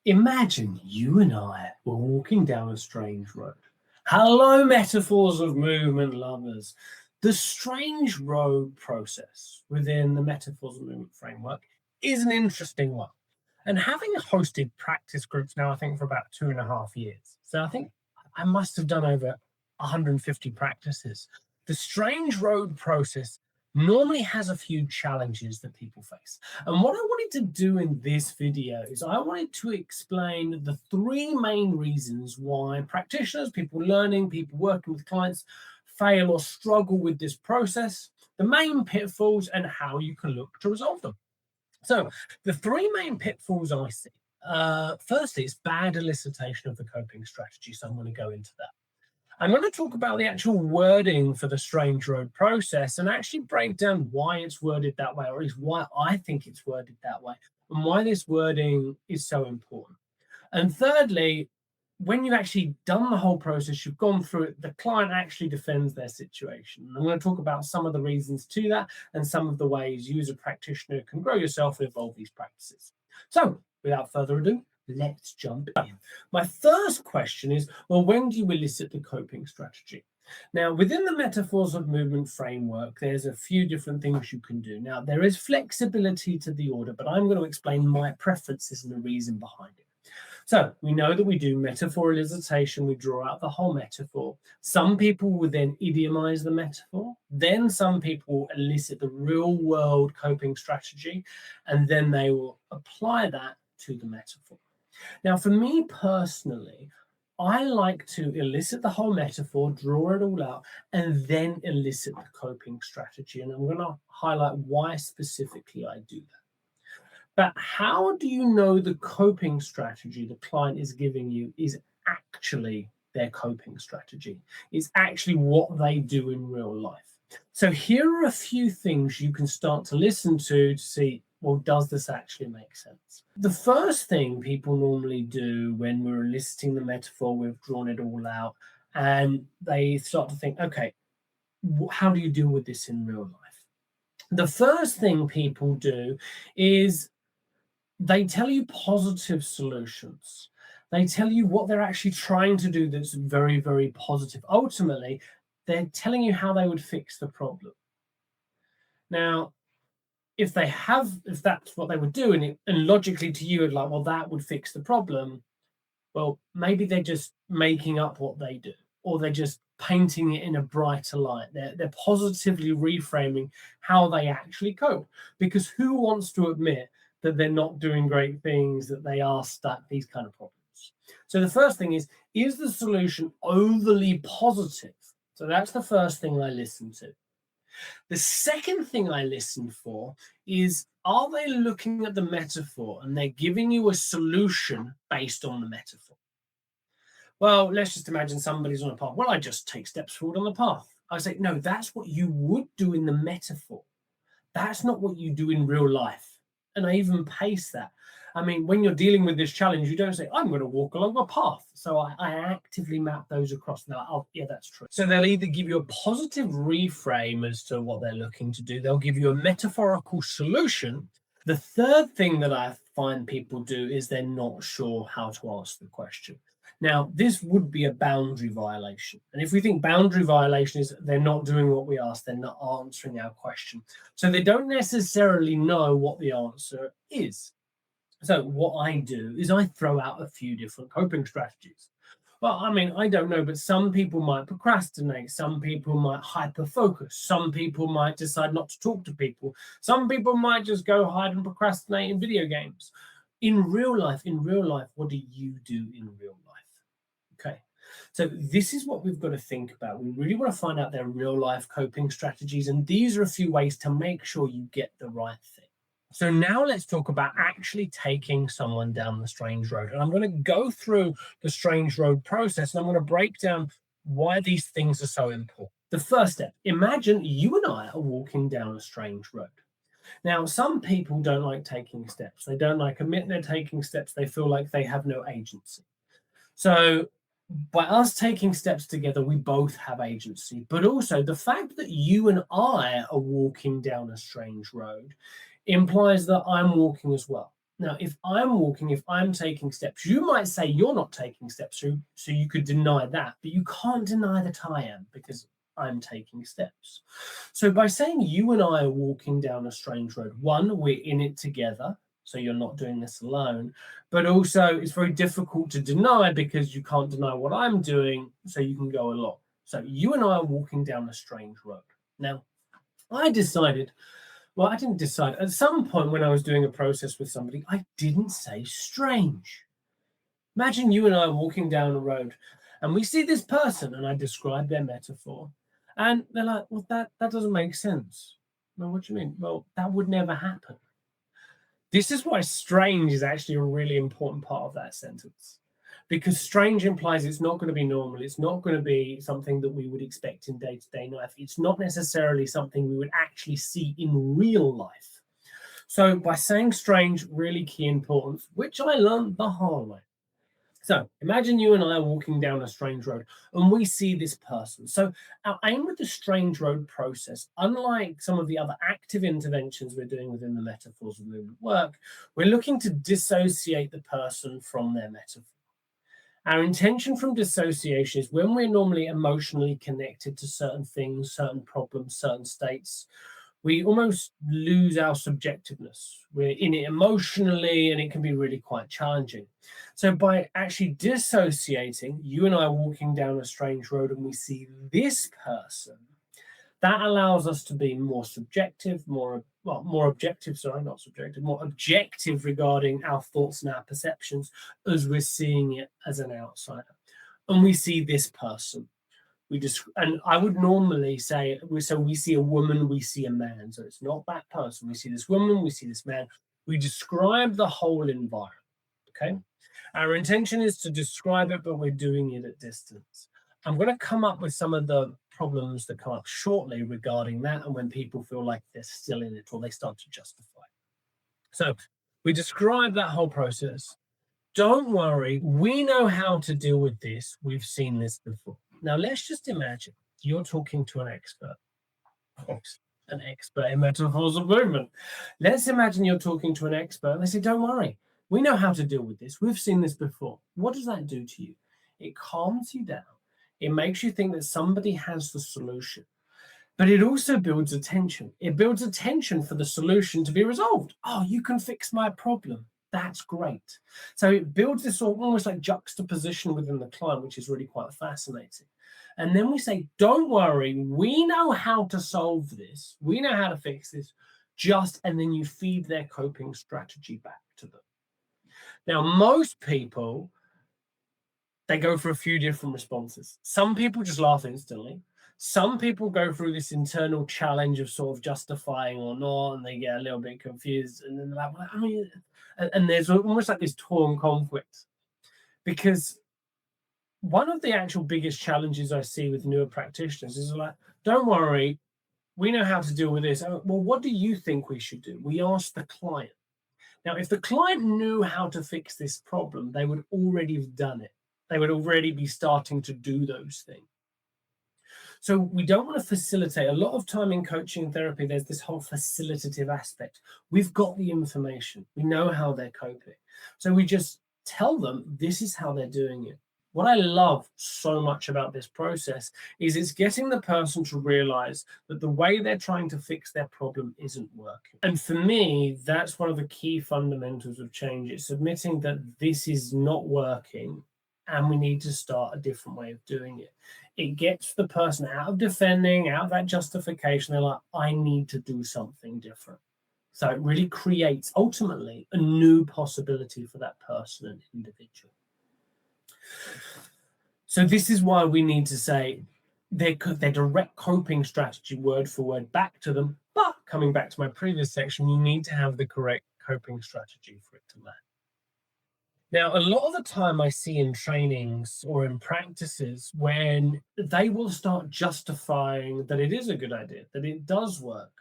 Imagine you and I were walking down a strange road. Hello, metaphors of movement lovers. The strange road process within the metaphors of movement framework is an interesting one. And having hosted practice groups now, I think for about 2.5 years. So I think I must have done over 150 practices. The strange road process normally has a few challenges that people face. And what I wanted to do in this video is I wanted to explain the three main reasons why practitioners, people learning, people working with clients fail or struggle with this process, the main pitfalls, and how you can look to resolve them. So the three main pitfalls I see. Firstly, it's bad elicitation of the coping strategy. So I'm going to go into that. I'm going to talk about the actual wording for the strange road process and actually break down why it's worded that way, or at least why I think it's worded that way, and why this wording is so important. And thirdly, when you've actually done the whole process, you've gone through it, the client actually defends their situation. I'm going to talk about some of the reasons to that and some of the ways you as a practitioner can grow yourself and evolve these practices. So without further ado, let's jump in. My first question is, well, when do you elicit the coping strategy? Now, within the metaphors of movement framework, there's a few different things you can do. Now, there is flexibility to the order, but I'm going to explain my preferences and the reason behind it. So we know that we do metaphor elicitation, we draw out the whole metaphor. Some people will then idiomize the metaphor. Then some people will elicit the real world coping strategy, and then they will apply that to the metaphor. Now, for me personally, I like to elicit the whole metaphor, draw it all out, and then elicit the coping strategy. And I'm going to highlight why specifically I do that. But how do you know the coping strategy the client is giving you is actually their coping strategy? It's actually what they do in real life. So here are a few things you can start to listen to see, well, does this actually make sense? The first thing people normally do when we're eliciting the metaphor, we've drawn it all out, and they start to think, okay, how do you deal with this in real life? The first thing people do is they tell you positive solutions. They tell you what they're actually trying to do that's very, very positive. Ultimately, they're telling you how they would fix the problem. Now, if that's what they would do, and logically to you, like, well, that would fix the problem. Well, maybe they're just making up what they do, or they're just painting it in a brighter light. They're positively reframing how they actually cope. Because who wants to admit that they're not doing great things, that they are stuck, these kind of problems? So the first thing is the solution overly positive? So that's the first thing I listen to. The second thing I listen for is, are they looking at the metaphor and they're giving you a solution based on the metaphor? Well, let's just imagine somebody's on a path. Well, I just take steps forward on the path. I say, no, that's what you would do in the metaphor. That's not what you do in real life. And I even pace that. I mean, when you're dealing with this challenge, you don't say, I'm going to walk along a path. So I actively map those across. Now, oh, yeah, that's true. So they'll either give you a positive reframe as to what they're looking to do. They'll give you a metaphorical solution. The third thing that I find people do is they're not sure how to ask the question. Now, this would be a boundary violation. And if we think boundary violation is they're not doing what we asked, they're not answering our question. So they don't necessarily know what the answer is. So what I do is I throw out a few different coping strategies. Well, I mean, I don't know, but some people might procrastinate. Some people might hyper-focus. Some people might decide not to talk to people. Some people might just go hide and procrastinate in video games. In real life, what do you do in real life? Okay, so this is what we've got to think about. We really want to find out their real life coping strategies, and these are a few ways to make sure you get the right thing. So now let's talk about actually taking someone down the strange road. And I'm going to go through the strange road process, and I'm going to break down why these things are so important. The first step, imagine you and I are walking down a strange road. Now, some people don't like taking steps. They don't like admit they're taking steps. They feel like they have no agency. So by us taking steps together, we both have agency. But also the fact that you and I are walking down a strange road implies that I'm walking as well. Now, if I'm walking, if I'm taking steps, you might say you're not taking steps, so you could deny that, but you can't deny that I am because I'm taking steps. So by saying you and I are walking down a strange road, one, we're in it together, so you're not doing this alone, but also it's very difficult to deny because you can't deny what I'm doing, so you can go along. So you and I are walking down a strange road. Now, I decided, well, I didn't decide. At some point when I was doing a process with somebody, I didn't say strange. Imagine you and I are walking down a road and we see this person and I describe their metaphor. And they're like, well, that doesn't make sense. Well, what do you mean? Well, that would never happen. This is why strange is actually a really important part of that sentence. Because strange implies it's not going to be normal. It's not going to be something that we would expect in day-to-day life. It's not necessarily something we would actually see in real life. So by saying strange, really key importance, which I learned the hard way. So imagine you and I are walking down a strange road and we see this person. So our aim with the strange road process, unlike some of the other active interventions we're doing within the metaphors of movement work, we're looking to dissociate the person from their metaphor. Our intention from dissociation is when we're normally emotionally connected to certain things, certain problems, certain states, we almost lose our subjectiveness. We're in it emotionally, and it can be really quite challenging. So, by actually dissociating, you and I are walking down a strange road and we see this person, that allows us to be more subjective, more objective, sorry, not subjective, more objective regarding our thoughts and our perceptions as we're seeing it as an outsider. And we see this person. And I would normally say, so we see a woman, we see a man. So it's not that person. We see this woman, we see this man. We describe the whole environment. Okay. Our intention is to describe it, but we're doing it at distance. I'm going to come up with some of the problems that come up shortly regarding that and when people feel like they're still in it or they start to justify. So we describe that whole process. Don't worry, we know how to deal with this. We've seen this before. Now, let's just imagine you're talking to an expert in metaphors of movement. Let's imagine you're talking to an expert and they say, don't worry, we know how to deal with this. We've seen this before. What does that do to you? It calms you down. It makes you think that somebody has the solution. But it also builds attention. It builds attention for the solution to be resolved. Oh, you can fix my problem. That's great. So it builds this almost like juxtaposition within the client, which is really quite fascinating. And then we say, don't worry, we know how to solve this. We know how to fix this. And then you feed their coping strategy back to them. Now, most people, they go for a few different responses. Some people just laugh instantly. Some people go through this internal challenge of sort of justifying or not, and they get a little bit confused. And then they're like, well, I mean, and there's almost like this torn conflict. Because one of the actual biggest challenges I see with newer practitioners is like, don't worry, we know how to deal with this. Well, what do you think we should do? We ask the client. Now, if the client knew how to fix this problem, they would already have done it. They would already be starting to do those things. So we don't want to facilitate. A lot of time in coaching and therapy, there's this whole facilitative aspect. We've got the information. We know how they're coping. So we just tell them this is how they're doing it. What I love so much about this process is it's getting the person to realize that the way they're trying to fix their problem isn't working. And for me, that's one of the key fundamentals of change. It's admitting that this is not working and we need to start a different way of doing it. It gets the person out of defending, out of that justification. They're like, I need to do something different. So it really creates ultimately a new possibility for that person and individual. So this is why we need to say their direct coping strategy word for word back to them. But coming back to my previous section, you need to have the correct coping strategy for it to land. Now, a lot of the time I see in trainings or in practices when they will start justifying that it is a good idea, that it does work.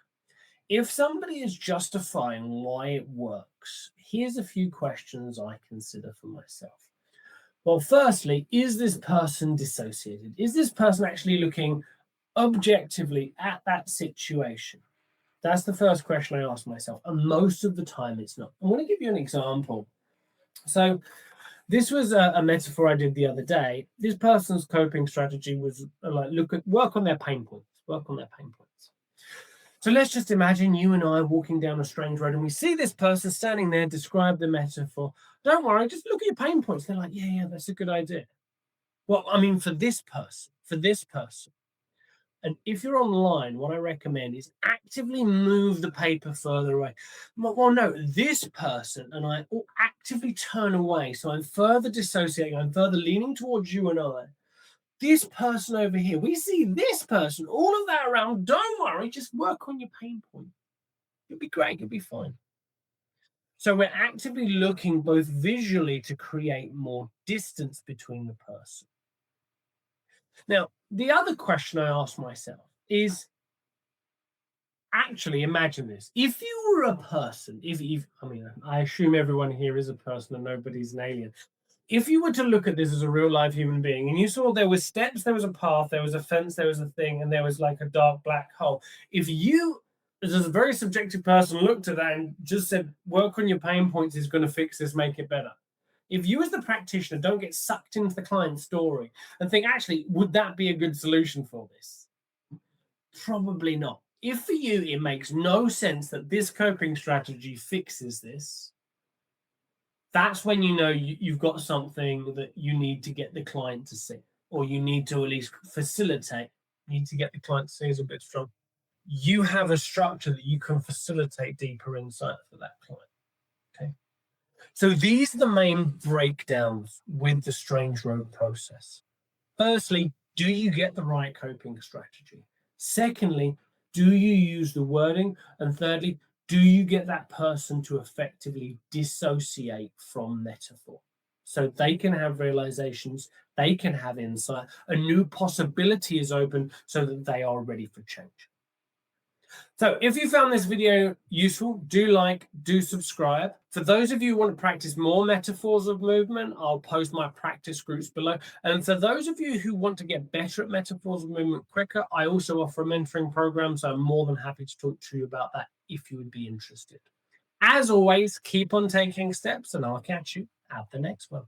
If somebody is justifying why it works, here's a few questions I consider for myself. Well, firstly, is this person dissociated? Is this person actually looking objectively at that situation? That's the first question I ask myself. And most of the time it's not. I want to give you an example. So this was a metaphor I did the other day. This person's coping strategy was like, work on their pain points, work on their pain points. So let's just imagine you and I walking down a strange road and we see this person standing there, describe the metaphor. Don't worry, just look at your pain points. They're like, yeah, that's a good idea. Well, I mean, for this person. And if you're online, what I recommend is actively move the paper further away. Well, no, this person and I all actively turn away. So I'm further dissociating, I'm further leaning towards you and I. This person over here, we see this person, all of that around. Don't worry, just work on your pain point. You'll be great, you'll be fine. So we're actively looking both visually to create more distance between the person. Now, the other question I ask myself is, actually imagine this. If you were a person, I mean, I assume everyone here is a person and nobody's an alien. If you were to look at this as a real live human being and you saw there were steps, there was a path, there was a fence, there was a thing, and there was like a dark black hole. If you, as a very subjective person, looked at that and just said, work on your pain points is going to fix this, make it better. If you as the practitioner don't get sucked into the client's story and think, actually, would that be a good solution for this? Probably not. If for you it makes no sense that this coping strategy fixes this, that's when you know you've got something that you need to get the client to see, or you need to at least facilitate. You need to get the client to see is a bit strong. You have a structure that you can facilitate deeper insight for that client. Okay. So these are the main breakdowns with the strange road process. Firstly, do you get the right coping strategy? Secondly, do you use the wording? And thirdly, do you get that person to effectively dissociate from metaphor? So they can have realizations, they can have insight, a new possibility is open so that they are ready for change. So if you found this video useful, do like, do subscribe. For those of you who want to practice more metaphors of movement, I'll post my practice groups below. And for those of you who want to get better at metaphors of movement quicker, I also offer a mentoring program, so I'm more than happy to talk to you about that if you would be interested. As always, keep on taking steps and I'll catch you at the next one.